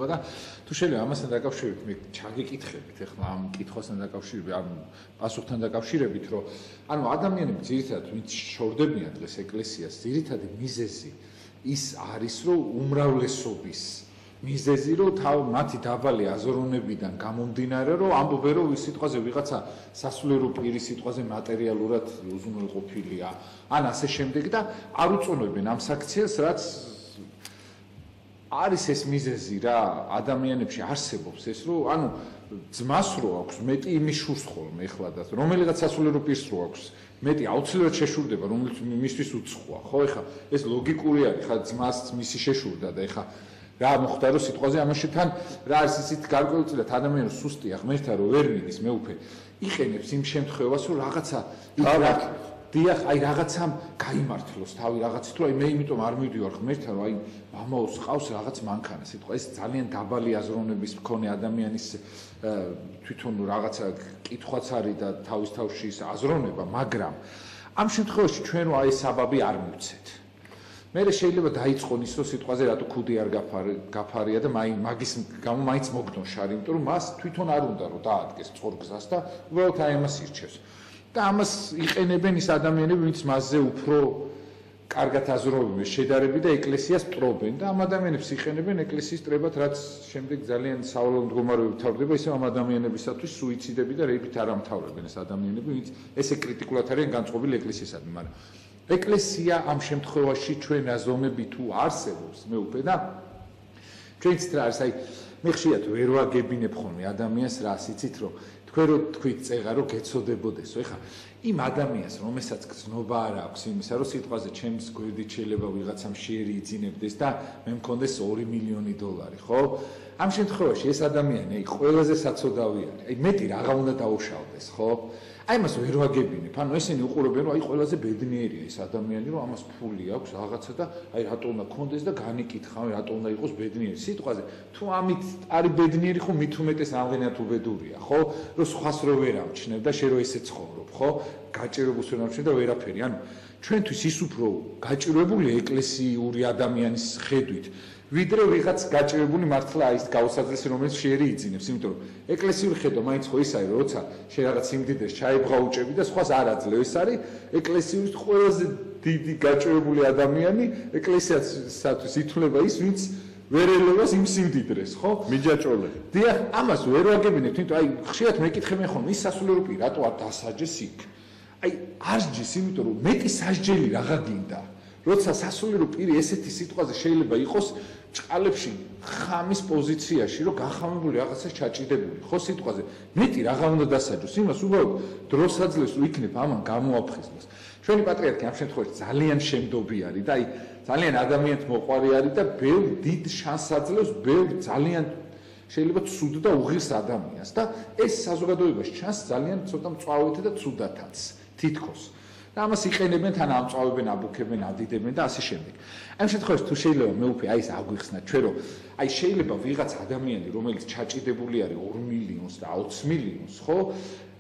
ყურადღება და თუ შეიძლება ამასთან დაკავშირებით მე ჩაგეკითხებით ახლა ამ კითხვასთან დაკავშირებით ამ პასუხთან დაკავშირებით რომ ანუ ადამიანები ძირითადად ვინც შორდებიან დღეს ეკლესიას ძირითადი მიზეზი ის არის რომ უმრავლესობის მიზეზი რომ მათი დაბალი აზროვნებიდან გამომდინარე რომ ამბობენ რომ ის სიტყვაზე ვიღაცა სასულიერო პირის სიტყვაზე მატერიალურად უზრუნველყოფილია ან ასე შემდეგ და არ უწონებენ ამ საქციელს რაც არის ეს მიზეზი რა ადამიანებში არსებობს ეს რომ ანუ ძმას რო აქვს მეტი იმის შურს ხოლმე ეხლადაც რომელიღაც სასულიერო პირს რო აქვს მეტი აუცილებლად შეშურდება რომელიც მისთვის უცხოა ხო ეხა ეს ლოგიკური არის ხა ძმას მისი შეშურდა და ეხა რა მოხდა რომ სიტყვაზე ამაში თან რა არის ისეთ გარკვეულწილად ადამიანს სუსტია ღმერთთან რომ ვერ მიდის მეუფე იყენებს იმ შემთხვევას რომ რაღაცა დიახ აი რაღაცამ გაიმართლოს თავი რაღაცით რომ აი მე იმიტომ არ მივდივარ ღმერთთან რომ აი მამაოს ყავს რაღაც მანქანა სიტყვა ეს ძალიან დაბალი აზროვნების მქონე ადამიანის თვითონ რაღაცა კითხვაც არის და თავის თავში ის აზროვნება მაგრამ ამ შემთხვევაში ჩვენ რო აი საბაბი არ მივცეთ მე შეიძლება დაიწყონ ის რომ სიტყვაზე რატო ქუდი არ გაფარია და მაგის გამო მაინც მოგდონ შარი იმიტომ რომ მას თვითონ არ უნდა რომ დაადგეს სწორ გზას და უბრალოდ აი ამას ირჩევს და ამას იყენებენ ის ადამიანები ვინც მასზე უფრო კარგად აზრობენ შედარებით და ეკლესიას პრობენ და ამ ადამიანებს იყენებენ ეკლესიის ტრებად რაც შემდეგ ძალიან სავალალო მდგომარეობით თავდება ისე ამ ადამიანებისათვის სუიციდები და რეიბით არ ამთავრებენ ეს ადამიანები ვინც ესე კრიტიკულად არიან განწყობილი ეკლესიისადმი მაგრამ ეკლესია ამ შემთხვევაში ჩვენ აზროვნები თუ არსებობს მეუფე და ჩვენც რა არის აი მე ხშირად ვერ ვაგებინებ ხოლმე ადამიანს რას იცით რომ თქვენ რო თქვით წეღა რომ გეცოდებოდესო ეხა იმ ადამიანს რომელსაც გზნობა არ აქვს იმისა რომ სიტყვაზე ჩემს გვერდით შეიძლება ვიღაცამ შეერი იძინებდეს და მე მქონდეს 2 მილიონი დოლარი ხო ამ შემთხვევაში ეს ადამიანი აი ყველაზე საცოდავი არის აი მეტი რაღა უნდა დაუშავდეს ხო აი მას ვერ ვაგებინებ ანუ ესენი უყურებენ რომ აი ყველაზე ბედნიერია ეს ადამიანი რომ ამას ფული აქვს რაღაცა და აი რატო უნდა კონდეს და განიკითხავენ რატო უნდა იყოს ბედნიერი სიტყვაზე თუ ამით არის ბედნიერი ხო მით უმეტეს ამდენად უბედურია ხო რომ სხვას რო ვერ ამჩნევ და შე რო ესე ცხოვრობ ხო გაჭირებულს ვერ ამჩნევ და ვერაფერი ანუ ჩვენთვის ის უფრო გაჭირებული ეკლესიური ადამიანის ხედვით ვიდრე ვიღაც გაჭირებული მართლა ის გაუსაძლესი რომელიც შეერი იძინებს იმიტომ რომ ეკლესიური ხედვა მაინც ხო ის არის როცა შე რაღაც იმდიდრეს ჩაიბღაუჭები და სხვას არ აძლევ ეს არის ეკლესიის ყველაზე დიდი გაჭირებული ადამიანი ეკლესიასათვის ითვლება ის ვინც ვერ ელევას იმ სიმდიდრეს ხო მიჯაჭოლე დიახ ამას ვერ ვაგებინებთ იმიტომ აი ხშირად მეკითხებენ ხოლმე ის სასულიერო პირი რატო არ დასაჯეს იქ აი არ ჯის იმიტომ რომ მეტი სასჯელი რაღა გინდა როცა სასულიერო პირი ესეთი სიტყვაზე შეიძლება იყოს ჭყალებში ხამის პოზიციაში რომ გახამებული რაღაცას ჩაჭიდებული ხო სიტყვაზე მეტი რაღა უნდა დასაჯოს იმას უბრალოდ დროს აძლევს რომ იქნებ ამან გამოაფხიზნოს ჩვენი პატრიარქი ამ შემთხვევაში ძალიან შემდობი არის და აი ძალიან ადამიანთ მოყვარი არის და ბევრ დიდ შანსს აძლევს ბევრ ძალიან შეიძლება ცუდ და უღირს ადამიანს და ეს საზოგადოებაში ჩანს ძალიან ცოტა მწვავეთა და ცუდათაც თითქოს და ამას იყენებენ თან ამწავებენ აბუქებენ ადიდებენ და ასე შემდეგ ამ შემთხვევაში თუ შეიძლება მე უფე აი ეს აგვიხსნა ჩვენ რომ აი შეიძლება ვიღაც ადამიანი რომელიც ჩაჭიდებული არის 2 მილიონს და 20 მილიონს ხო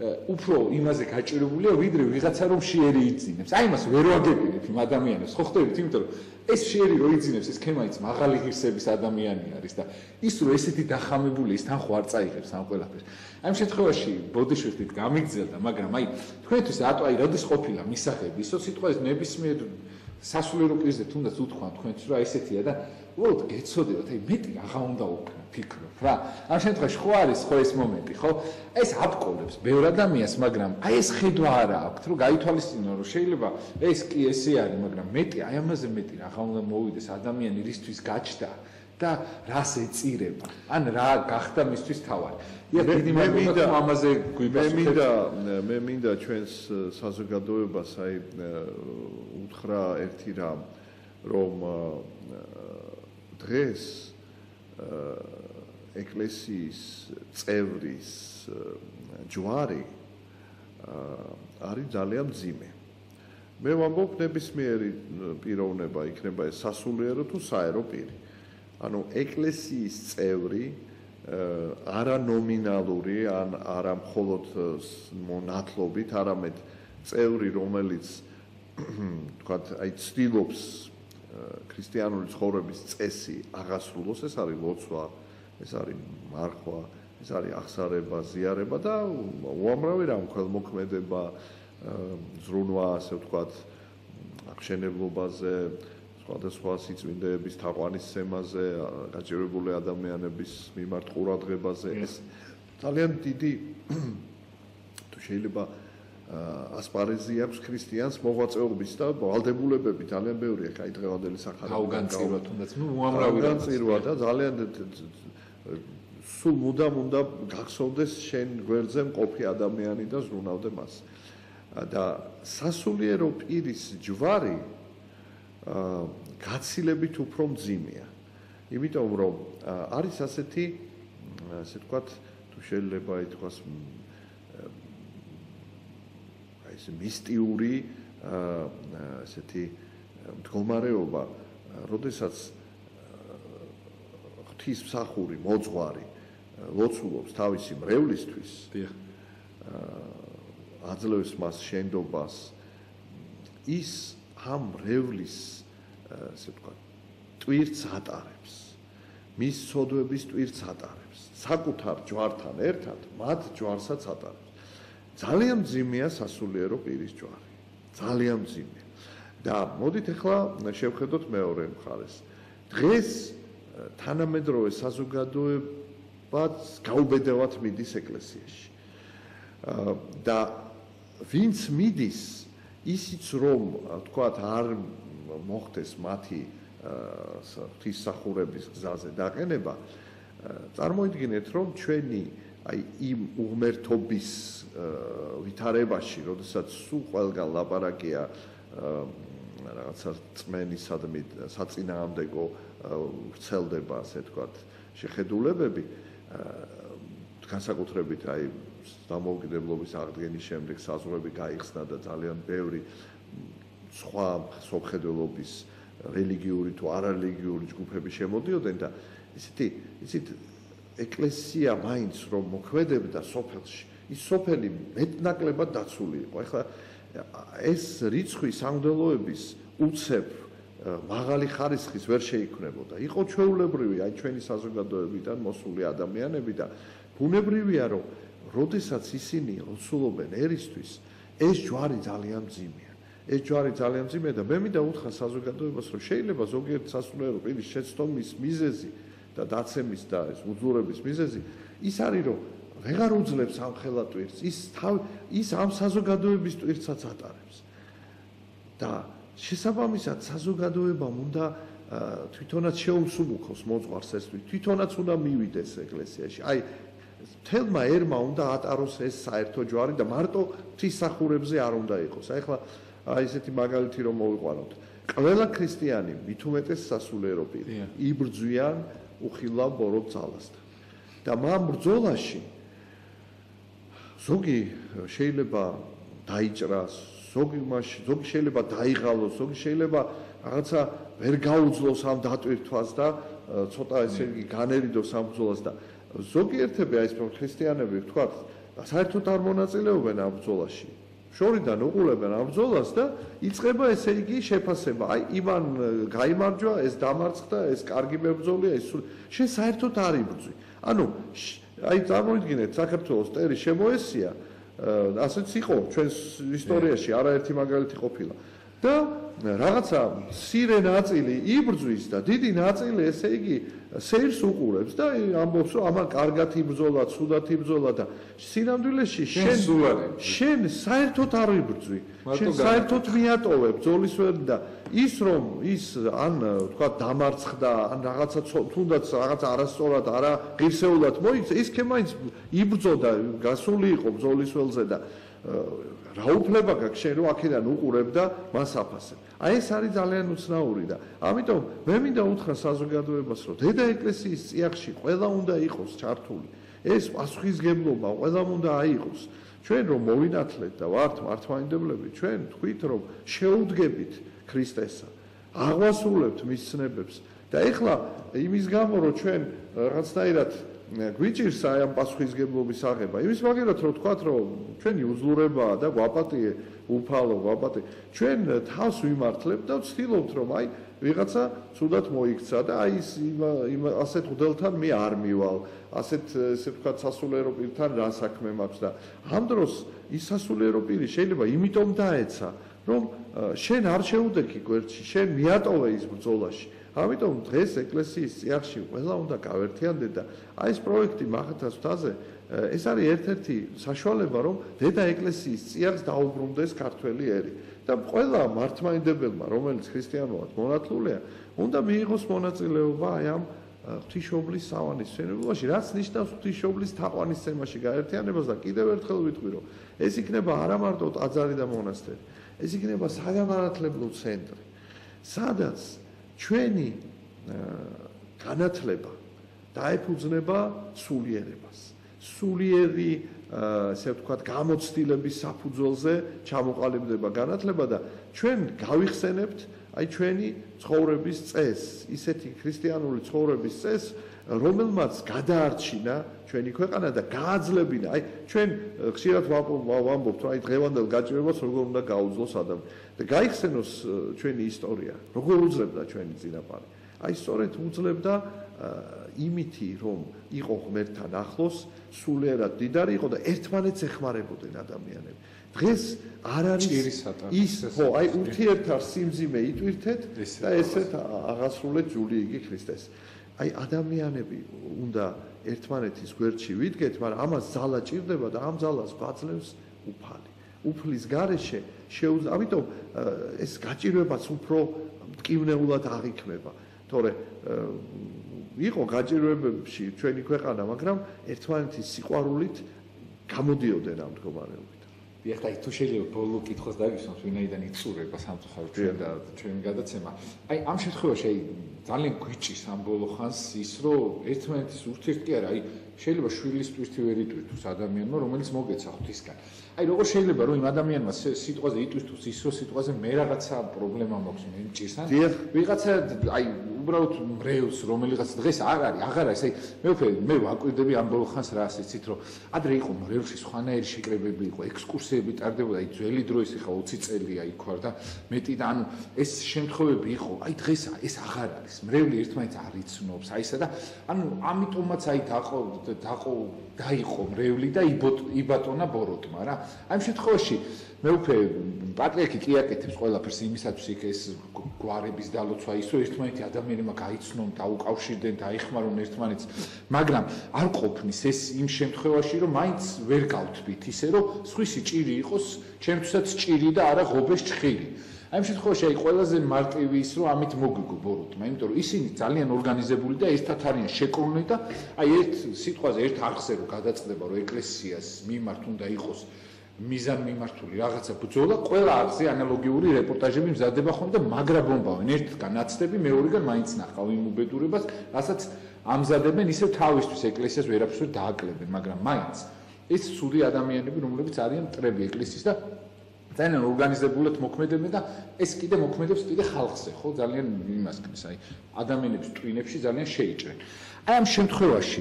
უფრო იმაზე გაჭირებულია ვიდრე ვიღაცა რომ შეერი იძინებს აი მას ვერ ვაგებინებ იმ ადამიანებს ხო ხდებით იმიტომ რომ ეს შეერი რო იძინებს ეს ქემაიც მაღალი ღირსების ადამიანი არის და ის რო ესეთი დახამებული ის თან ხო არ წაიღებს ამ ყველაფერს ამ შემთხვევაში ბოდიშვერტით გამიგზელდა მაგრამ აი თქვენთვის რატო აი როდის ყოფილა მისაღები ისო სიტყვის ნებისმიერ სასულიერო პირზე თუნდაც უთქვან თქვენთვის რომ ესეთია და უბრალოდ გეცოდებათ აი მეტი რაღა უნდა ვფიქროთ რა ამ შემთხვევაში ხო არის ხო ეს მომენტი ხო ეს აბკოლებს ბევრ ადამიანს მაგრამ აი ეს ხედვა არა აქვს რომ გაითვალისწინო რომ შეიძლება ეს კი ესე არის მაგრამ მეტი აი ამაზე მეტი რაღა უნდა მოვიდეს ადამიანი რისთვის გაჩნდა და რას ეწირება ან რა გახდა მისთვის თავარი მე მინდა ჩვენს საზოგადოებას აი უთხრა ერთი რამ რომ დღეს ეკლესიის წევრის ჯვარი არის ძალიან მძიმე მე ვამბობ ნებისმიერი პიროვნება იქნება ეს სასულიერო თუ საერო პირი ანუ ეკლესიის წევრი არა ნომინალური ან არა მხოლოდ მონათლობით არამედ წევრი რომელიც თქვათ აი ცდილობს ქრისტიანული ცხოვრების წესი აღასრულოს ეს არის ლოცვა ეს არის მარხვა, ეს არის აღსარება, ზიარება და უამრავი რამ ქველმოქმედება, ზრუნვა, ასე ვთქვათ, აღშენებლობაზე, სხვადასხვა სიწმინდეების თაყვანისცემაზე, გაჭირვებული ადამიანების მიმართ ყურადღებაზე. ეს ძალიან დიდი თუ შეიძლება ასპარეზი აქვს ქრისტიანს მოღვაწეობის და ვალდებულებები ძალიან ბევრია, კაი დღევანდელი სახარება. გაუგანწირვა თუნდაც, უამრავი გაუგანწირვა და ძალიან სულ მუდამ უნდა გახსოვდეს შენ გვერდზე მყოფი ადამიანი და ზრუნავდე მას. და სასულიერო პირის ჯვარი გაცილებით უფრო მძიმეა. იმიტომ რომ არის ასეთი, ასე ვთქვათ, თუ შეიძლება ითქვას ეს მისტიური ასეთი მდგომარეობა, როდესაც ღვთისმსახური მოძღვარი ლოცულობს თავისი მრევლისთვის, აძლევს მას შენდობას, ის ამ მრევლის, ასე ვთქვათ, ტვირთს ატარებს, მის სოდვების ტვირთს ატარებს, საკუთარ ჯვართან ერთად მათ ჯვარსაც ატარებს. ძალიან მძიმეა სასულიერო პირის ჯვარი. ძალიან მძიმეა. და მოდით ახლა შევხედოთ მეორე მხარეს. დღეს თანამედროვე საზოგადოებაც გაუბედავად მიდის ეკლესიაში. და ვინც მიდის, ისიც რომ თქვათ არ მოხდეს მათი ღვთისმსახურების გზაზე დაყენება, წარმოიდგინეთ, რომ ჩვენი აი იმ უღმერთობის ვითარებაში, როდესაც სულ ყველგან ლაპარაკია რაღაცა წმენისადმი საწინააღმდეგო ვრცელდება, ასე ვთქვათ, შეხედულებები, განსაკუთრებით აი დამოუკიდებლობის აღდგენის შემდეგ საზღვრები გაიხსნა და ძალიან ბევრი სხვა სამხედველობის რელიგიური თუ არარელიგიური ჯგუფები შემოდიოდნენ და ისეთ ეკლესია მაინც რომ მოქმედებდა სოფელში, ის სოფელი მეტნაკლებად დაცული იყო. ეხლა ეს რიცხვი სამღვდელოების უცებ მაღალი ხარისხის ვერ შეიქმნებოდა. იყო ჩვეულებრივი აი ჩვენი საზოგადოებიდან მოსული ადამიანები და ბუნებრივია რომ როდესაც ისინი ლოცულობენ ერისთვის, ეს ჯვარი ძალიან მძიმეა. ეს ჯვარი ძალიან მძიმეა და მე მინდა უთხრა საზოგადოებას, რომ შეიძლება ზოგიერთ სასულიერო პირის შეცდომის მიზეზი და დაცემის და ეს უძლურების მიზეზი ის არის, რომ ვეღარ უძლებს ამ ხელატვირთს, ის ამ საზოგადოების ტვირთსაც ატარებს. და შესაბამისად საზოგადოებამ უნდა თვითონაც შეუსუმუქოს მოძღვარს ეს თვითონაც უნდა მივიდეს ეკლესიაში. აი თელმა ერმა უნდა ატაროს ეს საერთო ჯვარი და მარტო ღვთისმსახურებზე არ უნდა იყოს. აი ახლა აი ესეთი მაგალითი რომ მოვიყვანოთ. ყველა ქრისტიანი მით უმეტეს სასულიერო პირი იბრძვიან უხილავ ბოროტ ძალასთან. და მამ ბრძოლაში ზოგი შეიძლება დაიჭრას, ზოგი შეიძლება დაიღალოს, ზოგი შეიძლება რაღაცა ვერ გაუძლოს ამ დატვირთვას და ცოტა ესე იგი განერიდოს ამ ბრძოლას და ზოგიერთები აი ეს ქრისტიანები ვთქვათ, საერთოდ არ მონაწილეობენ ამ ბრძოლაში. შორიდან უყურებენ ამ ბრძოლას და იწყება ესე იგი შეფასება. აი იმან გაიმარჯვა, ეს დამარცხდა, ეს კარგი მებრძოლია, ეს შენ საერთოდ არ იბრძვი. ანუ აი წარმოიდგინეთ, საქართველოს ტერი შემოესია, ასეც იყო ჩვენს ისტორიაში, არაერთი მაგალითი ყოფილა. და რაღაცა მცირე ნაწილი იბრძვის და დიდი ნაწილი ესე იგი სეირს უყურებს და ამბობს რომ ამან კარგად იბრძოლა, ცუდად იბრძოლა და სინამდვილეში შენ საერთოდ არ იბრძვი. შენ საერთოდ მიატოვე ბრძოლის ვერ და ის რომ ის ან თქვა დამარცხდა, ან რაღაცა თუნდაც რაღაც არასწორად არა ღირსეულად მოიქცა, ის ქემაინც იბრძოდა, გასული იყო ბრძოლის ველზე და რა უფლება გაქვს შენ რომ აქედან უყურებ და მას აფასებ. აი ეს არის ძალიან უცნაური და ამიტომ მე მინდა უთხრა საზოგადოებას რომ დედა ეკლესიის წიაღში ყველა უნდა იყოს ჩართული. ეს პასუხისგებლობა ყველამ უნდა აიღოს. ჩვენ რომ მოვინათლეთ და ვართ მართლმადიდებლები, ჩვენ თქვით რომ შეუდგებით ქრისტესა, აღვასრულებთ მის ცნებებს და ეხლა იმის გამო რომ ჩვენ რაღაცნაირად გვიჭირს აი ამ პასუხისგებლობის აღება იმის მაგერად რომ თქვათ რომ ჩვენი უძლურებაა და გვაპატიე უფალო გვაპატიე ჩვენ თავს ვიმართლებთ და ვცდილობთ რომ აი ვიღაცა ცუდად მოიქცა და აი იმ ასეთ მოდელთან მე არ მივალ ასეთ ესე ვთქვათ სასულიერო პირთან რა საქმე მაქვს და ამ დროს ის სასულიერო პირი შეიძლება იმიტომ დაეცა რომ შენ არ შეუდექი გვერდში შენ მიატოვე ის ბრძოლაში ამიტომ დღეს ეკლესიის წიაღში ყველა უნდა გავერთიანდე და აი ეს პროექტი მახათას მთაზე ეს არის ერთ-ერთი საშუალება რომ დედა ეკლესიის წიაღს დაუბრუნდეს ქართველი ერი და ყველა მართლმადიდებელმა რომელიც ქრისტიანულად მონათლულია უნდა მიიღოს მონაწილეობა აი ამ ღვთისმშობლის სავანისმცემლობაში რაც ნიშნავს ღვთისმშობლის თაყვანისცემაში გაერთიანებას და კიდევ ერთხელ ვიტყვი რომ ეს იქნება არა მარტო ტაძარი და მონასტერი ეს იქნება საგანმანათლებლო ცენტრი სადაც ჩვენი განათლება დაეფუძნება სულიერებას სულიერი ესე ვთქვათ გამოცდილების საფუძველზე ჩამოყალიბდება განათლება და ჩვენ გავიხსენებთ აი ჩვენი ცხოვრების წესს ისეთი ქრისტიანული ცხოვრების წესს რომელმაც გადაარჩინა ჩვენი ქვეყანა და გააძლებინა აი ჩვენ ხშირად ვამბობთ რომ აი დღევანდელ გაჭირებას როგორ უნდა გაუძლოს ადამიანი და გაიხსენოს ჩვენი ისტორია როგორ უძლებდა ჩვენი წინაპარი აი სწორედ უძლებდა იმითი რომ იყო ღმერთთან ახლოს სულიერად დიდარი იყო და ერთმანეთს ეხმარებოდნენ ადამიანები დღეს არ არის ის ხო აი ურთიერთარ სიმძიმე იტვირთეთ და ესეთ აღასრულეთ ჯული იგი ქრისტეს აი ადამიანები უნდა ერთმანეთის გვერდში ვიდგეთ მაგრამ ამას ძალა ჭირდება და ამ ძალას გვაძლევს უფალი უფლის გარეშე შეუძლია ამიტომ ეს გაჭირვებაც უფრო მტკივნეულად აღიქმება თორე იყო გაჭირვებებში ჩვენი ქვეყანა მაგრამ ერთმანეთის სიყვარულით გამოდიოდნენ ამ მდგომარეობით ეხლა თუ შეიძლება ბოლო კითხვას დაგისვამს ვინაიდან იწურება სამწუხაროდ ჩვენ და ჩვენი გადაცემა აი ამ შემთხვევაში აი ძალიან გვიჭირს ამ ბოლო ხანს ის რომ ერთმანეთის ურთიერთი კი არა აი შეიძლება შვილის ტვირთი ვერ იტვირთოს ადამიანმა რომელიც მოგეცა ღვთისგან აი როგორ შეიძლება რომ იმ ადამიანმა სიტყვაზე იტვირთოს ის რომ სიტყვაზე მე რაღაცა პრობლემა მაქვს მე მჭირს ან ვიღაცა აი უბრალოდ მრევლს რომელიღაც დღეს აღარ არის აი მე ვაკვირდები ამ ბოლო ხანს რა ასეცით რომ ადრე იყო მრევლში სხვანაირი შეკრებები იყო ექსკურსიები ტარდებოდა აი ძველი დროის ხა 20 წელია იქ ვარ და მეტი და ანუ ეს შემთხვევები იყო აი დღეს ეს აღარ არის მრევლი ერთმანეთს არ იცნობს აი ესა და ანუ ამიტომაც აი დაიყო მრევლი და იბატონა ბოროტმა რა აი ამ შემთხვევაში მე უკვე პატრიარქი კი აკეთებს ყველაფერს იმისათვის იქ ეს გვარების დალოცვა ის რომ ერთმანეთი ადამიანებმა გაიცნონ დაუკავშირდნენ დაიხმარონ ერთმანეთს მაგრამ არ ყოფნის ეს იმ შემთხვევაში რომ მაინც ვერ გავთვით ისე რომ სხვისი ჭირი იყოს ჩემთვისაც ჭირი და არა ღობეს ჭხირი აი ამ შემთხვევაში აი ყველაზე მარტივი ის რომ ამით მოგვიგო ბოროტმა იმიტომ რომ ისინი ძალიან ორგანიზებული და ერთად არიან შეკრული და აი ერთ სიტყვაზე ერთ არხზე რომ გადაწყდება რომ ეკლესიას მიმართ უნდა იყოს მიზანმიმართული რაღაცა ბრძოლა ყველა არხზე ანალოგიური რეპორტაჟები მზადდება ხოლმე და მაგრა ბომბავენ ერთგან აცდები მეორეგან მაინც ნახავ იმ უბედურებას რასაც ამზადებენ ისევ თავისთვის ეკლესიას ვერაფერს ვერ დააკლებენ მაგრამ მაინც ეს ცუდი ადამიანები რომლებიც არიან მტრები ეკლესიის და ძალიან ორგანიზებულად მოქმედებენ და ეს კიდე მოქმედებს კიდე ხალხზე ხო ძალიან იმას ქმნის აი ადამიანების ტვინებში ძალიან შეიჭრენ აი ამ შემთხვევაში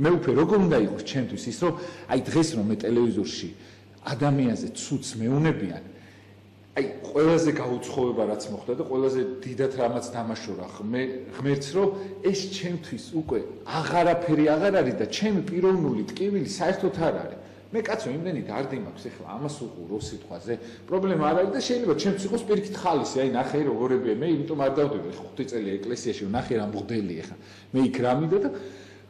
მე უკვე როგორ უნდა იყოს ჩემთვის ის რომ აი დღეს რომ მე ტელევიზორში ადამიანზე ცუც მეუნებიან აი ყველაზე გაუცხოვება რაც მოხდა და ყველაზე დიდად რამაც დამაშორა ღმერთს რომ ეს ჩემთვის უკვე აღარაფერი აღარ არის და ჩემი პიროვნული ტკივილი საერთოდ არ არის მე კაცო იმდენი დარდი მაქვს ეხლა ამას უყურო სიტყვაზე პრობლემა არ არის და შეიძლება ჩემს იყოს პირიქით ხალისი აი ნახე როგორებია მე იმიტომ არ დავდები 5 წელი ეკლესიაში ნახე რა მღდელი ეხლა მე იქ რა მინდა და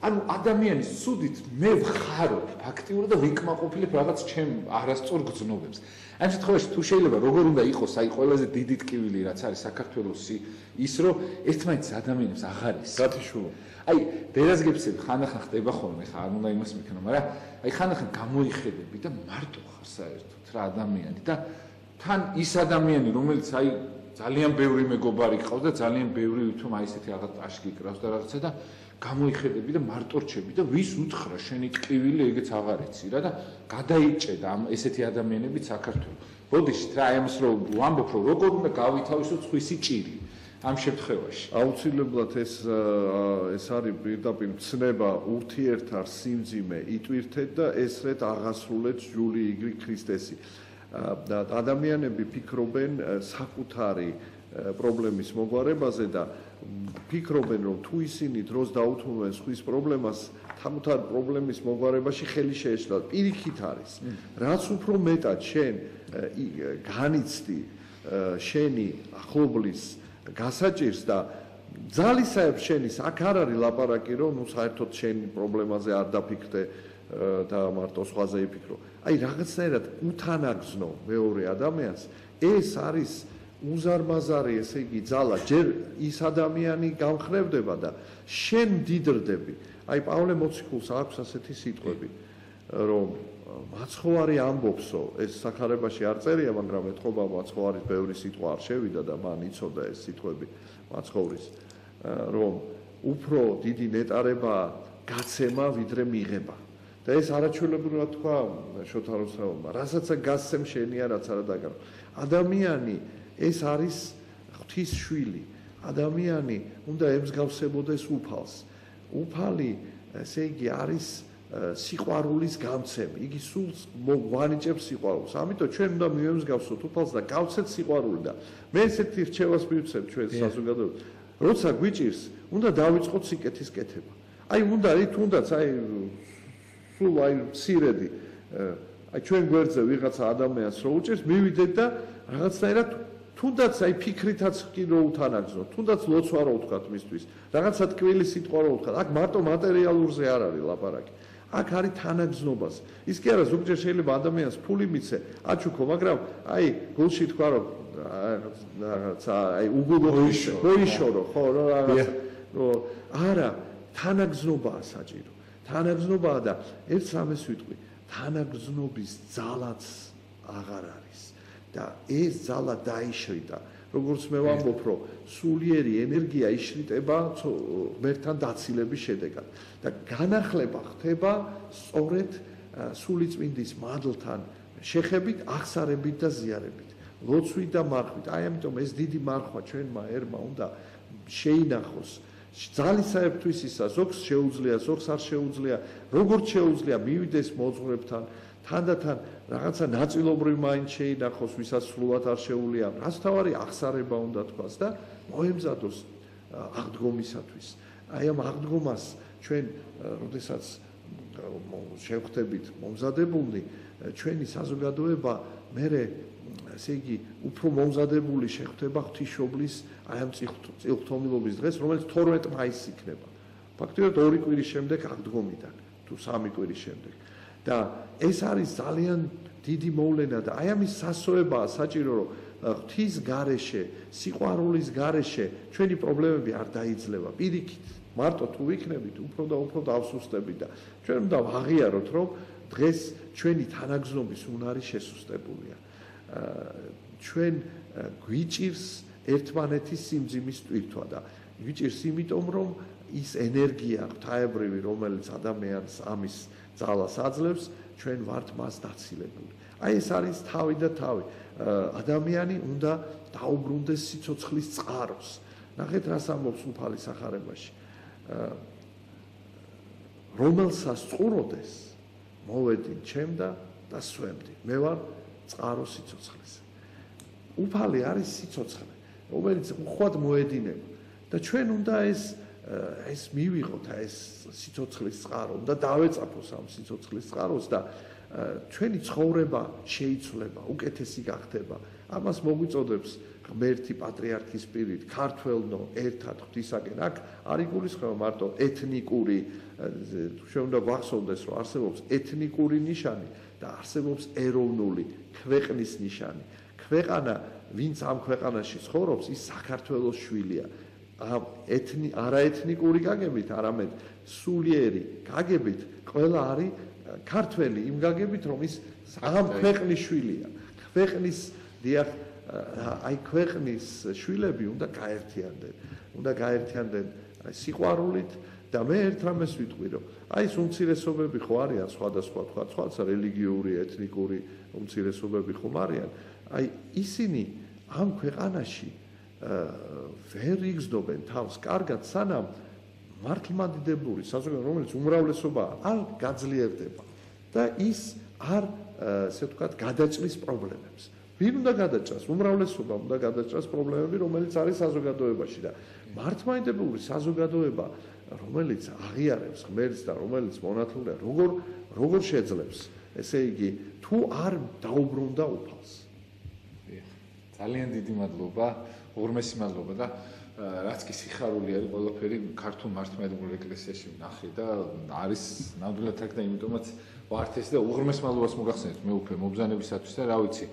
ანუ ადამიანის სუდით მე ვხარობ ფაქტიურად და ვიკმაყოფილებ რაღაც ჩემ არასწორ გრძნობებს. ამ შემთხვევაში თუ შეიძლება როგორ უნდა იყოს აი ყველაზე დიდი ტკივილი რაც არის საქართველოსი ის რომ ერთმანეთს ადამიანებს აღარ ის გათიშულო. აი დედაზგებს ხანახან ხდება ხოლმე ხა არ უნდა იმას მიქნო მაგრამ აი ხანახან გამოიხედები და მარტო ხარ საერთოდ რა ადამიანი და თან ის ადამიანი რომელიც აი ძალიან ბევრი მეგობარი ყავს და ძალიან ბევრი ვითომ აი ესეთი რაღაც ტაშკი კრავს და რაღაცა და გამოიხედები და მარტო რჩები და ვის უთხრა შენი ტკივილი ეგეც აღარ იცი რა და გადაიჭედა ამ ესეთი ადამიანები საქართველოს. ბოდიშით რა აი ამას რომ ვამბობ რომ როგორ უნდა გავითავისოთ სხვისი ჭირი. ამ შემთხვევაში. აუცილებლად ეს არის პირდაპირ ცნება ურთიერთარ სიმძიმე იტვირთეთ და ესრეთ აღასრულეთ ჯული იგრი ქრისტესი. და ადამიანები ფიქრობენ საკუთარი პრობლემის მოგვარებაზე და ფიქრობენ რომ თუ ისინი დროს დაუთმობენ სხვის პრობლემას საკუთარ პრობლემის მოგვარებაში ხელი შეეშლათ. პირიქით არის. რაც უფრო მეტად შენ განიცდი შენი ახლობლის გასაჭირს და ძალისაებ შენის აქ არ არის ლაპარაკი რომ ნუ საერთოდ შენი პრობლემაზე არ დაფიქრდე და მარტო სხვაზე იფიქრო. აი რაღაცნაირად უთანაგზნო მეორე ადამიანს ეს არის უზარმაზარი ესე იგი ძალა ჯერ ის ადამიანი გამხრევდება და შენ მდიდრდები. აი პავლე მოციქულს აქვს ასეთი სიტყვები რომ მაცხოვარი ამბობსო ეს სახარებაში არ წერია მაგრამ ეთყობა მაცხოვარის ბევრი სიტყვა არ შევიდა და მან იცოდა ეს სიტყვები მაცხოვრის რომ უფრო დიდი ნეტარება გაცემა ვიდრე მიღება და ეს არაჩვეულებრივად თქვა შოთა რუსთავმა რასაც გასცემ შენია რაც არა დაგარო ადამიანი ეს არის ღვთის შვილი ადამიანი უნდა ემსგავსებოდეს უფალს უფალი ესე იგი არის სიყვარულის გამცემი. იგი სულ გვანიჭებს სიყვარულს. ამიტომ ჩვენ უნდა მივემსგავსოთ უფალს და გავცეთ სიყვარული და მე ესეთი რჩევას მივცემ ჩვენ საზოგადოებას. როცა გვიჭირს, უნდა დავიწყოთ სიკეთის კეთება. აი უნდა თუნდაც აი სულ აი მცირედი აი ჩვენ გვერდზე ვიღაცა ადამიანს რო უჭირს, მივიდეთ და რაღაცნაირად თუნდაც აი ფიქრითაც კი რო უთანაგზნოთ, თუნდაც ლოცვა რო ვთქვათ მისთვის, რაღაცა ტკბილი სიტყვა რო ვთქვათ, აქ მარტო მატერიალურზე არ არის ლაპარაკი. აქ არის თანაგზნობას. ის კი არა ზოგჯერ შეიძლება ადამიანს ფული მიცე, აჩუქო, მაგრამ აი გულში თქვა რომ რაღაცა აი უგულოიშორო, ხო, რა რაღაცა რომ არა, თანაგზნობაა საჭირო. თანაგზნობაა და ერთ რამეს ვიტყვი, თანაგზნობის ძალაც აღარ არის. და ეს ძალა დაიშრიდა. როგორც მე ვამბობ, რომ სულიერი ენერგია იშრიტება ღმერთთან დაცილების შედეგად და განახლება ხდება სწორედ სულიწმინდის მადლთან შეხებით, აღსარებით და ზიარებით, ლოცვით და მარხვით. აი ამიტომ ეს დიდი მარხვა ჩვენმა ერმა უნდა შეინახოს. ძალისაებთვის ისა ზოგს შეუძლია, ზოგს არ შეუძლია, როგორც შეუძლია მივიდეს მოძღვრებთან თანდათან რაღაცა ნაწილობრივ მაინც შეინახოს, ვისაც სრულად არ შეუძლია. რაც თავარი აღსარება უნდა თქვას და მოემზადოს აღდგომისათვის. აი ამ აღდგომას ჩვენ, როდესაც შევხვდებით მომზადებულნი, ჩვენი საზოგადოება მერე ესე იგი უფრო მომზადებული შეხვდება ღვთისმშობლის აი ამ წილხთომილობის დღეს, რომელიც 12 მაისს იქნება. ფაქტობრივად 2 კვირის შემდეგ აღდგომიდან, თუ 3 კვირის შემდეგ. და ეს არის ძალიან დიდი მოვლენა და აი ამის სასწოებაა საჭირო რომ ღვთის გარეშე, სიყვარულის გარეშე ჩვენი პრობლემები არ დაიძლება. პირიქით, მარტო თუ ვიქნებით, უფრო და უფრო დავსუსტებით და ჩვენ უნდა ვაღიაროთ რომ დღეს ჩვენი თანაგზნობის უნარი შესუსტებულია. ჩვენ გვიჭირს ერთმანეთის სიმძიმის ტვირთვა და გვიჭირს იმიტომ რომ ის ენერგია ღვთაებრივი რომელიც ადამიანს ამის ძალას აძლევს, ჩვენ ვართ მას დაცილებული. აი ეს არის თავი და თავი. ადამიანი უნდა დაუბრუნდეს სიცოცხლის წყაროს. ნახეთ რას ამბობს უფალი სახარებაში. რომელსაც წუროდეს, მოვედი ჩემ და სვემდი. მე ვარ წყარო სიცოცხლეს. უფალი არის სიცოცხლე, რომელიც უხვად მოედინება და ჩვენ უნდა ეს მივიღოთ ეს სიცოცხლის წყარო და დავეწაფოს ამ სიცოცხლის წყაროს და ჩვენი ცხოვრება შეიცვლება, უკეთესი გახდება. ამას მოგვიწოდებს ღმერთი პატრიარქის პირით, ქართველნო ერთად ღვთისაკენ. აქ არ იგულისხმება მარტო ეთნიკური, ჩვენ უნდა გვახსოვდეს, რომ არსებობს ეთნიკური ნიშანი და არსებობს ეროვნული ქვეყნის ნიშანი. ქვეყანა, ვინც ამ ქვეყანაში ცხოვრობს, ის საქართველოს შვილია. არაეთნიკური გაგებით, არამედ სულიერი გაგებით, ყველა არის ქართველი იმ გაგებით, რომ ის ამ ქვეყნის შვილია. ქვეყნის დიახ, აი ქვეყნის შვილები უნდა გაერთიანდნენ. უნდა გაერთიანდნენ სიყვარულით და მე ერთ რამეს ვიტყვი, რომ აი ეს უმცირესობები ხო არიან სხვადასხვა თქვა, რელიგიური, ეთნიკური უმცირესობები ხომ არიან. აი ისინი ამ ქვეყანაში ვერ იგზნობენ თავს კარგად, სანამ მართლმადიდებლური საზოგადოება, რომელიც უმრავლესობაა, არ გაძლიერდება და ის არ, ესე ვთქვათ, გადაჭრის პრობლემებს. ვინ უნდა გადაჭრას? უმრავლესობა უნდა გადაჭრას პრობლემები, რომელიც არის საზოგადოებაში და მართლმადიდებლური საზოგადოება, რომელიც აღიარებს ღმერთს და რომელიც მონათლულია, როგორ შეძლებს, ესე იგი, თუ არ დაუბრუნდა უფალს. ძალიან დიდი მადლობა, უღრმესი მადლობა და რაც კი სიხარული არის ყველაფერი ქართულ მართლმადიდებლურ ეკლესიაში ვნახე და არის ნამდვილად აქ და იმიტომაც ვართ ეს და უღრმეს მადლობას მოგახსენეთ მე უკვე მობრძანებისათვის და რა ვიცი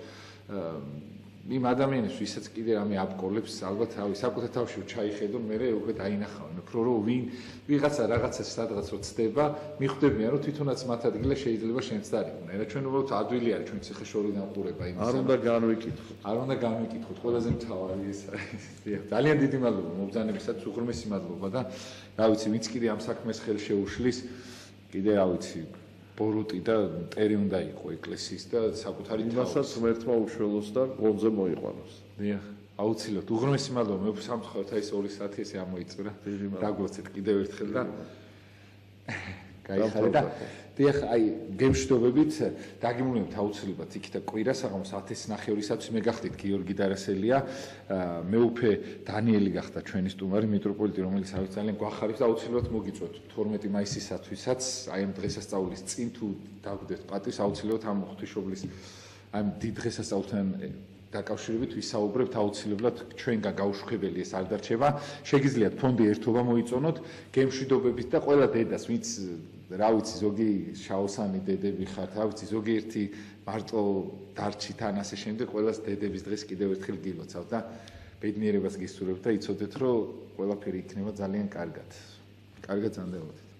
იმ ადამიანებს ვისაც კიდე რამე აბკოლებს ალბათ საკუთარ თავში ჩაიხედონ მე უკვე დაინახავენ უფრო რომ ვინ ვიღაცა რაღაცას სადღაც რო ცდება მიხვდებიან რომ თვითონაც მათ ადგილას შეიძლება შენც დარიყვნენ რა ჩვენ უბრალოდ ადვილი არის ჩვენ ციხეშორიდან ყურება იმისა არ უნდა განვიკითხოთ ყველაზე მთავარი ეს არის ძალიან დიდი მადლობა მობრძანებისათვის უღრმესი მადლობა და რა ვიცი ვინც კიდე ამ საქმეს ხელს შეუშლის კიდე რა ვიცი ბორუტი და მტერი უნდა იყო ეკლესიის და საკუთარი იმასაც ღმერთმა უშველოს და გონზე მოიყვანოს. დიახ, აუცილებლად. უღრმესი მადლობა. მე სამწუხაროდ აი ეს 2 საათი ესე ამოიწურა. დაგლოცეთ კიდევ ერთხელ და გაიხარე და დიახ, აი გემშვიდობებით დაგიმულოთ აუცილებლად იქ და კვირა საღამოს 10:09-ისათვის მე გახდით გიორგი დარასელია, მეუფე დანიელი გახდა ჩვენი სტუმარი მიტროპოლიტი, რომელიც არის ძალიან გვახარებს და აუცილებლად მოგიწვევთ 12 მაისისათვისაც, აი ამ დღესასწაულის წინ თუ დაგვდეთ პატივს, აუცილებლად ამ ღვთისმშობლის ამ დიდ დღესასწაულთან დაკავშირებით ვისაუბრებთ აუცილებლად ჩვენგან გაუშვებელი ეს არ დარჩება. შეგიძლიათ ფონდი ერთობა მოიწონოთ გემშვიდობებით და ყველა დედას ვინც რა ვიცი ზოგი შაოსანი დედები ხართ, რა ვიცი ზოგიერთი მარტო დარჩით ან ასე შემდეგ ყველას დედების დღეს კიდევ ერთხელ გილოცავთ და ბედნიერებას გისურვებთ და იცოდეთ რომ ყველაფერი იქნება ძალიან კარგად. კარგად ზანდებოდეთ.